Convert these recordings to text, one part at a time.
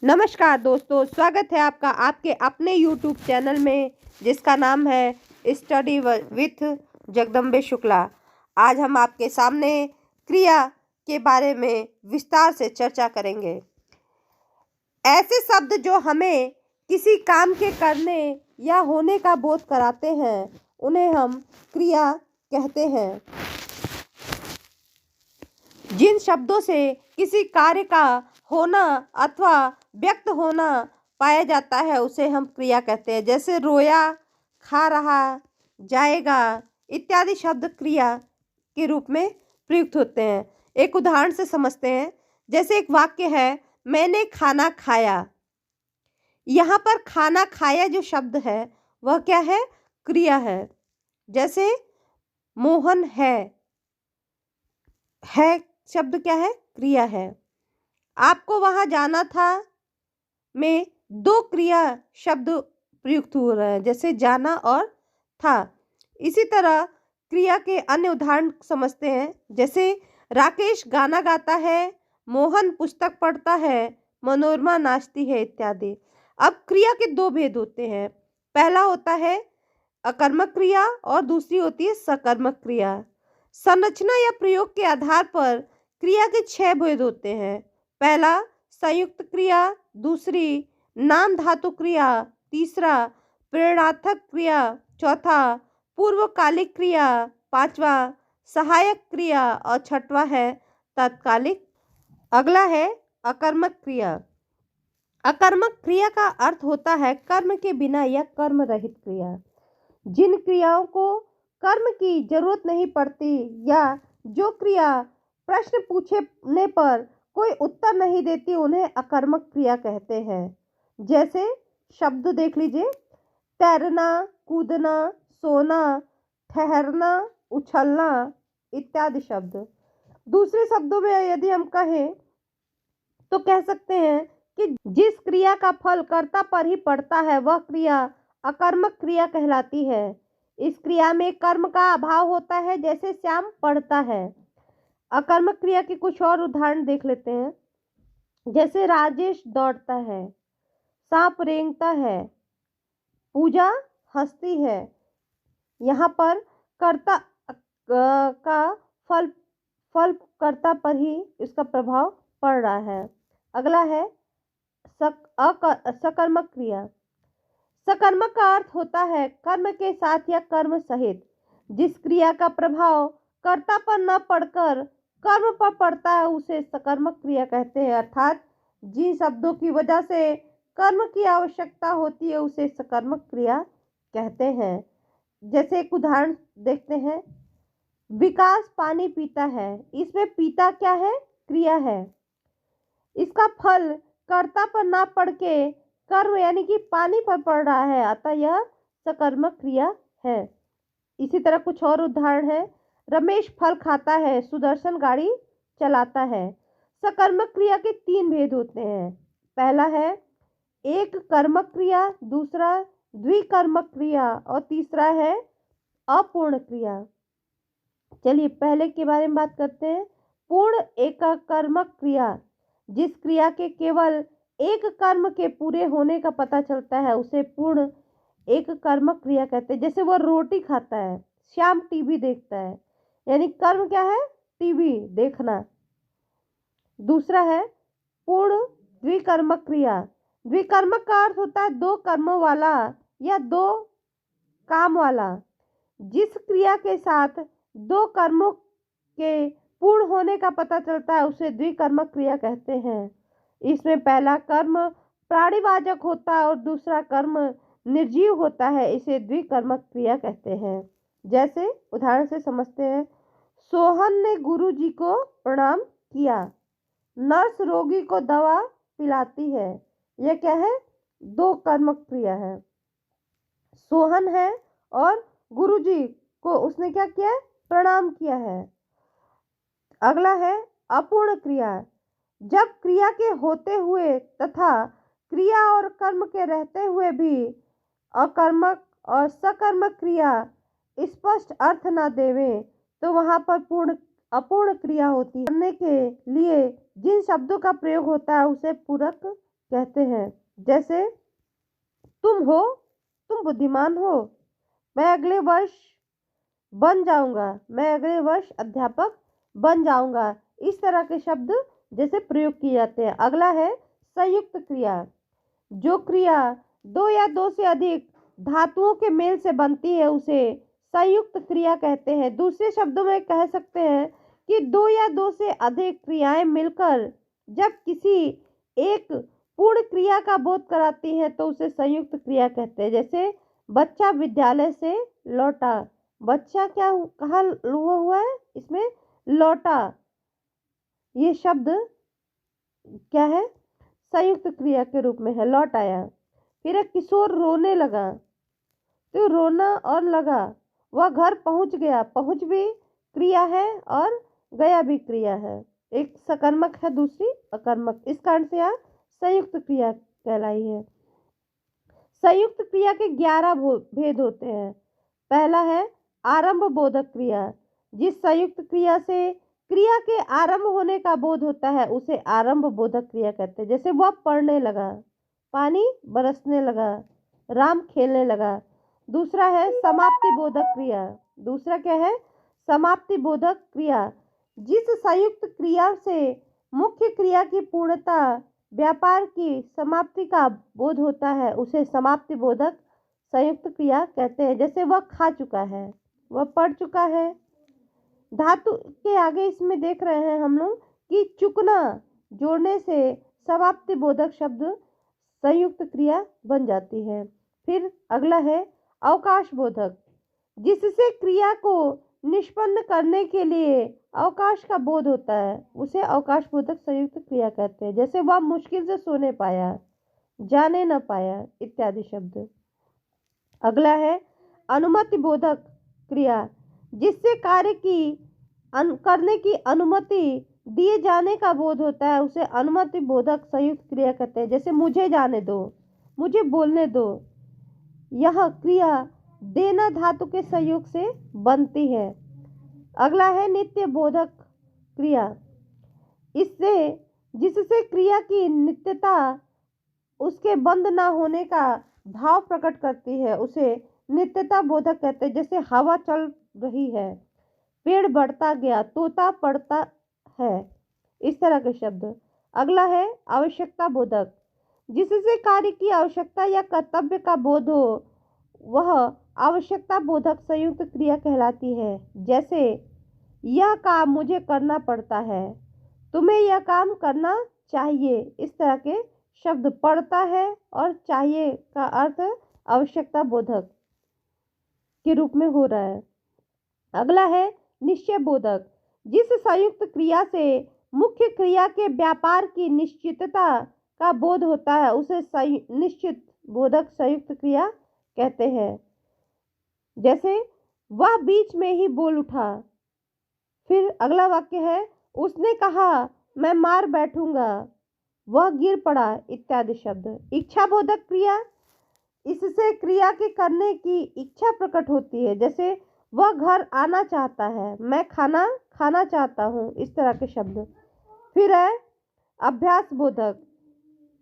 नमस्कार दोस्तों, स्वागत है आपका आपके अपने YouTube चैनल में जिसका नाम है स्टडी विथ जगदम्बे शुक्ला। आज हम आपके सामने क्रिया के बारे में विस्तार से चर्चा करेंगे। ऐसे शब्द जो हमें किसी काम के करने या होने का बोध कराते हैं उन्हें हम क्रिया कहते हैं। जिन शब्दों से किसी कार्य का होना अथवा व्यक्त होना पाया जाता है उसे हम क्रिया कहते हैं। जैसे रोया, खा रहा, जाएगा इत्यादि शब्द क्रिया के रूप में प्रयुक्त होते हैं। एक उदाहरण से समझते हैं। जैसे एक वाक्य है, मैंने खाना खाया। यहाँ पर खाना खाया जो शब्द है वह क्या है? क्रिया है। जैसे मोहन है शब्द क्या है? क्रिया है। आपको वहां जाना था में दो क्रिया शब्द प्रयुक्त हो रहे हैं, जैसे जाना और था। इसी तरह क्रिया के अन्य उदाहरण समझते हैं। जैसे राकेश गाना गाता है, मोहन पुस्तक पढ़ता है, मनोरमा नाचती है इत्यादि। अब क्रिया के दो भेद होते हैं। पहला होता है अकर्मक क्रिया और दूसरी होती है सकर्मक क्रिया। संरचना या प्रयोग के आधार पर क्रिया के 6 भेद होते हैं। पहला संयुक्त क्रिया, दूसरी नाम धातु क्रिया, तीसरा प्रेरणार्थक क्रिया, चौथा पूर्वकालिक क्रिया, पांचवा सहायक क्रिया और छठवा है तात्कालिक। अगला है अकर्मक क्रिया। अकर्मक क्रिया का अर्थ होता है कर्म के बिना या कर्म रहित क्रिया। जिन क्रियाओं को कर्म की जरूरत नहीं पड़ती या जो क्रिया प्रश्न पूछने पर कोई उत्तर नहीं देती उन्हें अकर्मक क्रिया कहते हैं। जैसे शब्द देख लीजिए, तैरना, कूदना, सोना, ठहरना, उछलना इत्यादि शब्द। दूसरे शब्दों में यदि हम कहें तो कह सकते हैं कि जिस क्रिया का फल कर्ता पर ही पड़ता है वह क्रिया अकर्मक क्रिया कहलाती है। इस क्रिया में कर्म का अभाव होता है, जैसे श्याम पढ़ता है। अकर्मक क्रिया के कुछ और उदाहरण देख लेते हैं। जैसे राजेश दौड़ता है, सांप रेंगता है, पूजा हंसती है। यहाँ पर कर्ता का फल कर्ता पर ही इसका प्रभाव पड़ रहा है। अगला है सकर्मक क्रिया। सकर्मक का अर्थ होता है कर्म के साथ या कर्म सहित। जिस क्रिया का प्रभाव कर्ता पर न पड़कर कर्म पर पड़ता है उसे सकर्मक क्रिया कहते हैं। अर्थात जिन शब्दों की वजह से कर्म की आवश्यकता होती है उसे सकर्मक क्रिया कहते हैं। जैसे एक उदाहरण देखते हैं। विकास पानी पीता है। इसमें पीता क्या है? क्रिया है। इसका फल कर्ता पर ना पड़ के कर्म यानी कि पानी पर पड़ रहा है, अतः यह सकर्मक क्रिया है। इसी तरह कुछ और उदाहरण है। रमेश फल खाता है, सुदर्शन गाड़ी चलाता है। सकर्मक क्रिया के 3 भेद होते हैं। पहला है एक कर्मक क्रिया, दूसरा द्विकर्मक क्रिया और तीसरा है अपूर्ण क्रिया। चलिए पहले के बारे में बात करते हैं। पूर्ण एककर्मक क्रिया। जिस क्रिया के केवल एक कर्म के पूरे होने का पता चलता है उसे पूर्ण एककर्मक क्रिया कहते हैं। जैसे वह रोटी खाता है, श्याम टीवी देखता है, यानी कर्म क्या है? टीवी देखना। दूसरा है पूर्ण द्विकर्मक क्रिया। द्विकर्मक का अर्थ होता है 2 कर्मों वाला या 2 काम वाला। जिस क्रिया के साथ 2 कर्मों के पूर्ण होने का पता चलता है उसे द्विकर्मक क्रिया कहते हैं। इसमें पहला कर्म प्राणिवाचक होता है और दूसरा कर्म निर्जीव होता है, इसे द्विकर्मक क्रिया कहते हैं। जैसे उदाहरण से समझते हैं। सोहन ने गुरुजी को प्रणाम किया। नर्स रोगी को दवा पिलाती है। यह क्या है? 2 कर्मक क्रिया है। सोहन है और गुरुजी को उसने क्या किया है? प्रणाम किया है। अगला है अपूर्ण क्रिया। जब क्रिया के होते हुए तथा क्रिया और कर्म के रहते हुए भी अकर्मक और सकर्मक क्रिया स्पष्ट अर्थ न देवे तो वहाँ पर अपूर्ण क्रिया होती है। करने के लिए जिन शब्दों का प्रयोग होता है उसे पूरक कहते हैं। जैसे तुम हो, तुम बुद्धिमान हो, मैं अगले वर्ष बन जाऊंगा, मैं अगले वर्ष अध्यापक बन जाऊंगा। इस तरह के शब्द जैसे प्रयोग किए जाते हैं। अगला है संयुक्त क्रिया। जो क्रिया दो या दो से अधिक धातुओं के मेल से बनती है उसे संयुक्त क्रिया कहते हैं। दूसरे शब्दों में कह सकते हैं कि दो या दो से अधिक क्रियाएं मिलकर जब किसी एक पूर्ण क्रिया का बोध कराती हैं तो उसे संयुक्त क्रिया कहते हैं। जैसे बच्चा विद्यालय से लौटा, बच्चा कहाँ हुआ है, इसमें लौटा, ये शब्द क्या है, संयुक्त क्रिया के रूप में है, लौट आया। फिर एक किशोर रोने लगा, तो रोना और लगा, वह घर पहुंच गया, पहुंच भी क्रिया है और गया भी क्रिया है। एक सकर्मक है, दूसरी अकर्मक। इस कारण से यह संयुक्त क्रिया कहलाई है। संयुक्त क्रिया के 11 भेद होते हैं। पहला है आरंभ बोधक क्रिया। जिस संयुक्त क्रिया से क्रिया के आरंभ होने का बोध होता है उसे आरंभ बोधक क्रिया कहते हैं। जैसे वह पढ़ने लगा, पानी बरसने लगा, राम खेलने लगा। दूसरा है समाप्ति बोधक क्रिया। दूसरा क्या है, समाप्ति बोधक क्रिया। जिस संयुक्त क्रिया से मुख्य क्रिया की पूर्णता, व्यापार की समाप्ति का बोध होता है उसे समाप्ति बोधक संयुक्त क्रिया कहते हैं। जैसे वह खा चुका है, वह पढ़ चुका है। धातु के आगे इसमें देख रहे हैं हम लोग कि चुकना जोड़ने से समाप्ति बोधक शब्द संयुक्त क्रिया बन जाती है। फिर अगला है अवकाश बोधक। जिससे क्रिया को निष्पन्न करने के लिए अवकाश का बोध होता है उसे अवकाश बोधक संयुक्त क्रिया कहते हैं। जैसे वह मुश्किल से सोने पाया, जाने न पाया इत्यादि शब्द। अगला है अनुमति बोधक क्रिया। जिससे कार्य की करने की अनुमति दिए जाने का बोध होता है उसे अनुमति बोधक संयुक्त क्रिया कहते हैं। जैसे मुझे जाने दो, मुझे बोलने दो। यह क्रिया देना धातु के संयोग से बनती है। अगला है नित्य बोधक क्रिया। जिससे क्रिया की नित्यता उसके बंद न होने का भाव प्रकट करती है उसे नित्यता बोधक कहते हैं। जैसे हवा चल रही है, पेड़ बढ़ता गया, तोता पढ़ता है, इस तरह के शब्द। अगला है आवश्यकता बोधक। जिससे कार्य की आवश्यकता या कर्तव्य का बोध हो वह आवश्यकता बोधक संयुक्त क्रिया कहलाती है। जैसे यह काम मुझे करना पड़ता है, तुम्हें यह काम करना चाहिए। इस तरह के शब्द पड़ता है और चाहिए का अर्थ आवश्यकता बोधक के रूप में हो रहा है। अगला है निश्चय बोधक। जिस संयुक्त क्रिया से मुख्य क्रिया के व्यापार की निश्चितता का बोध होता है उसे निश्चित बोधक संयुक्त क्रिया कहते हैं। जैसे वह बीच में ही बोल उठा। फिर अगला वाक्य है उसने कहा मैं मार बैठूंगा, वह गिर पड़ा इत्यादि शब्द। इच्छा बोधक क्रिया। इससे क्रिया के करने की इच्छा प्रकट होती है। जैसे वह घर आना चाहता है, मैं खाना खाना चाहता हूँ, इस तरह के शब्द। फिर है अभ्यास बोधक।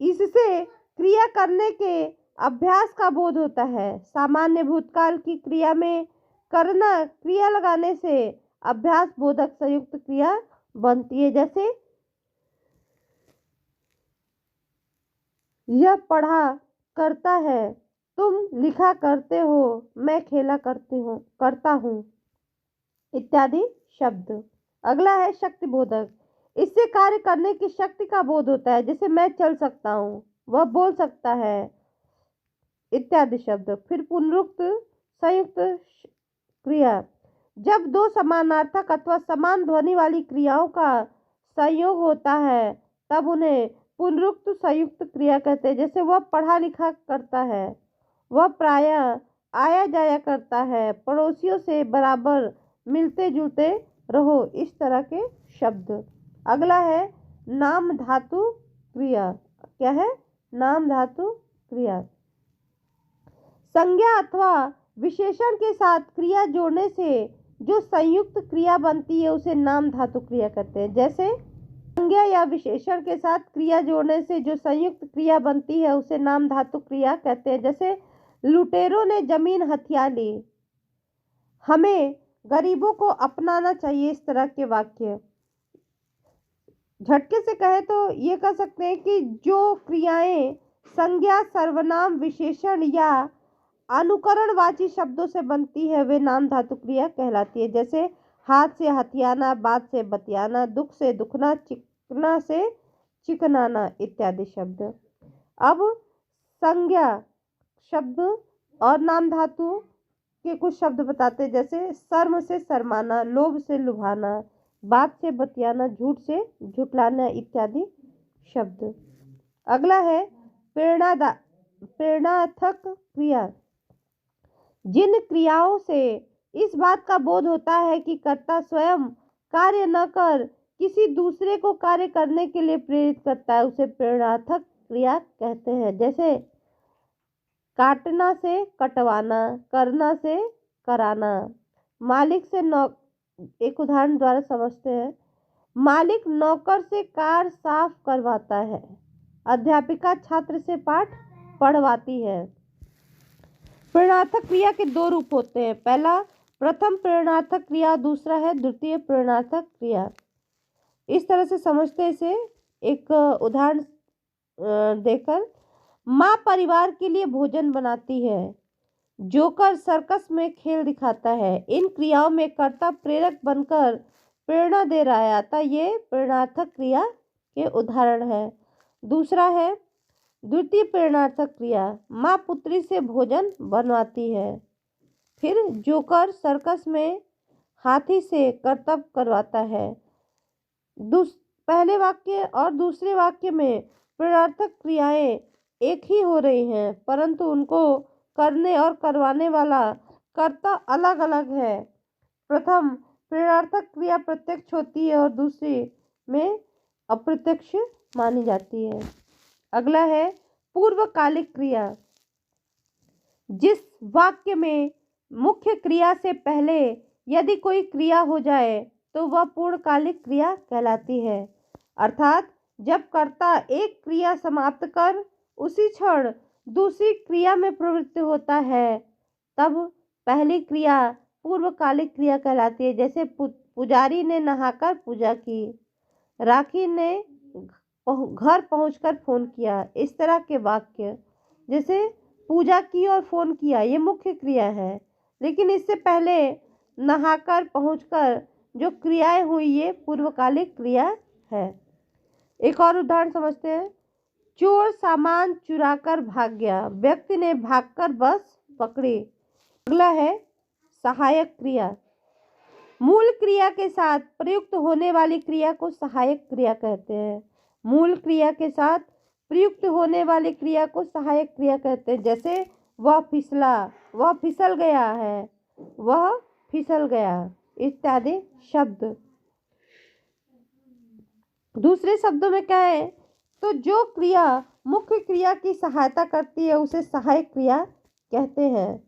इससे क्रिया करने के अभ्यास का बोध होता है। सामान्य भूतकाल की क्रिया में करना क्रिया लगाने से अभ्यास बोधक संयुक्त क्रिया बनती है। जैसे यह पढ़ा करता है, तुम लिखा करते हो, मैं खेला करता हूँ इत्यादि शब्द। अगला है शक्ति बोधक। इससे कार्य करने की शक्ति का बोध होता है। जैसे मैं चल सकता हूँ, वह बोल सकता है इत्यादि शब्द। फिर पुनरुक्त संयुक्त क्रिया। जब दो समानार्थक अथवा समान ध्वनि वाली क्रियाओं का संयोग होता है तब उन्हें पुनरुक्त संयुक्त क्रिया कहते हैं। जैसे वह पढ़ा लिखा करता है, वह प्रायः आया जाया करता है, पड़ोसियों से बराबर मिलते जुलते रहो, इस तरह के शब्द। अगला है नाम धातु क्रिया। क्या है, नाम धातु क्रिया। संज्ञा अथवा विशेषण के साथ क्रिया जोड़ने से जो संयुक्त क्रिया बनती है उसे नाम धातु क्रिया कहते हैं। जैसे संज्ञा या विशेषण के साथ क्रिया जोड़ने से जो संयुक्त क्रिया बनती है उसे नाम धातु क्रिया कहते हैं। जैसे लुटेरों ने जमीन हथिया ली, हमें गरीबों को अपनाना चाहिए, इस तरह के वाक्य। झटके से कहे तो ये कह सकते हैं कि जो क्रियाएं संज्ञा, सर्वनाम, विशेषण या अनुकरणवाची शब्दों से बनती है वे नाम धातु क्रिया कहलाती है। जैसे हाथ से हथियाना, बात से बतियाना, दुख से दुखना, चिकना से चिकनाना इत्यादि शब्द। अब संज्ञा शब्द और नाम धातु के कुछ शब्द बताते हैं। जैसे शर्म से शर्माना, लोभ से लुभाना, बात से बतियाना, झूठ से झुठलाना इत्यादि शब्द। अगला है प्रेरणार्थक क्रिया। जिन क्रियाओं से इस बात का बोध होता है कि कर्ता स्वयं कार्य न कर किसी दूसरे को कार्य करने के लिए प्रेरित करता है उसे प्रेरणार्थक क्रिया कहते हैं। जैसे काटना से कटवाना, करना से कराना। मालिक से एक उदाहरण द्वारा समझते हैं। मालिक नौकर से कार साफ करवाता है, अध्यापिका छात्र से पाठ पढ़वाती है। प्रेरणार्थक क्रिया के दो रूप होते हैं। पहला प्रथम प्रेरणार्थक क्रिया, दूसरा है द्वितीय प्रेरणार्थक क्रिया। इस तरह से समझते हैं इसे एक उदाहरण देकर। माँ परिवार के लिए भोजन बनाती है, जोकर सर्कस में खेल दिखाता है। इन क्रियाओं में कर्ता प्रेरक बनकर प्रेरणा दे रहा है, अतः ये प्रेरणार्थक क्रिया के उदाहरण है। दूसरा है द्वितीय प्रेरणार्थक क्रिया। माँ पुत्री से भोजन बनवाती है, फिर जोकर सर्कस में हाथी से करतब करवाता है। पहले वाक्य और दूसरे वाक्य में प्रेरणार्थक क्रियाएं एक ही हो रही हैं, परंतु उनको करने और करवाने वाला कर्ता अलग अलग है। प्रथम प्रेरणार्थक क्रिया प्रत्यक्ष होती है और दूसरी में अप्रत्यक्ष मानी जाती है। अगला है पूर्वकालिक क्रिया। जिस वाक्य में मुख्य क्रिया से पहले यदि कोई क्रिया हो जाए तो वह पूर्वकालिक क्रिया कहलाती है। अर्थात जब कर्ता एक क्रिया समाप्त कर उसी क्षण दूसरी क्रिया में प्रवृत्त होता है तब पहली क्रिया पूर्वकालिक क्रिया कहलाती है। जैसे पुजारी ने नहाकर पूजा की, राखी ने घर पहुंचकर फोन किया, इस तरह के वाक्य। जैसे पूजा की और फोन किया ये मुख्य क्रिया है, लेकिन इससे पहले नहाकर पहुंचकर जो क्रियाएं हुई ये पूर्वकालिक क्रिया है। एक और उदाहरण समझते हैं। चोर सामान चुराकर भाग गया, व्यक्ति ने भागकर बस पकड़ी। अगला है सहायक क्रिया। मूल क्रिया के साथ प्रयुक्त होने वाली क्रिया को सहायक क्रिया कहते हैं। मूल क्रिया के साथ प्रयुक्त होने वाली क्रिया को सहायक क्रिया कहते हैं। जैसे वह फिसला, वह फिसल गया है, वह फिसल गया इत्यादि शब्द। दूसरे शब्दों में क्या है तो जो क्रिया मुख्य क्रिया की सहायता करती है उसे सहायक क्रिया कहते हैं।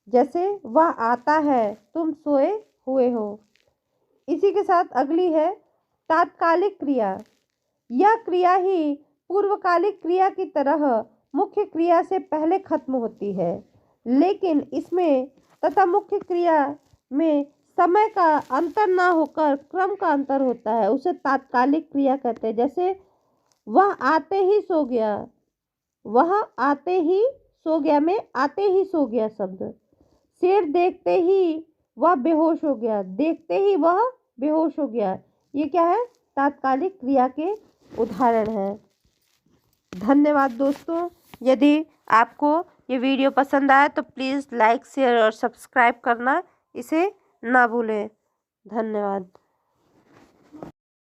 जैसे वह आता है, तुम सोए हुए हो। इसी के साथ अगली है तात्कालिक क्रिया। यह क्रिया ही पूर्वकालिक क्रिया की तरह मुख्य क्रिया से पहले खत्म होती है, लेकिन इसमें तथा मुख्य क्रिया में समय का अंतर ना होकर क्रम का अंतर होता है, उसे तात्कालिक क्रिया कहते हैं। जैसे वह आते ही सो गया, वह आते ही सो गया में आते ही सो गया शब्द। शेर देखते ही वह बेहोश हो गया, देखते ही वह बेहोश हो गया। ये क्या है तात्कालिक क्रिया के उदाहरण हैं। धन्यवाद दोस्तों। यदि आपको ये वीडियो पसंद आया तो प्लीज़ लाइक, शेयर और सब्सक्राइब करना इसे ना भूलें। धन्यवाद।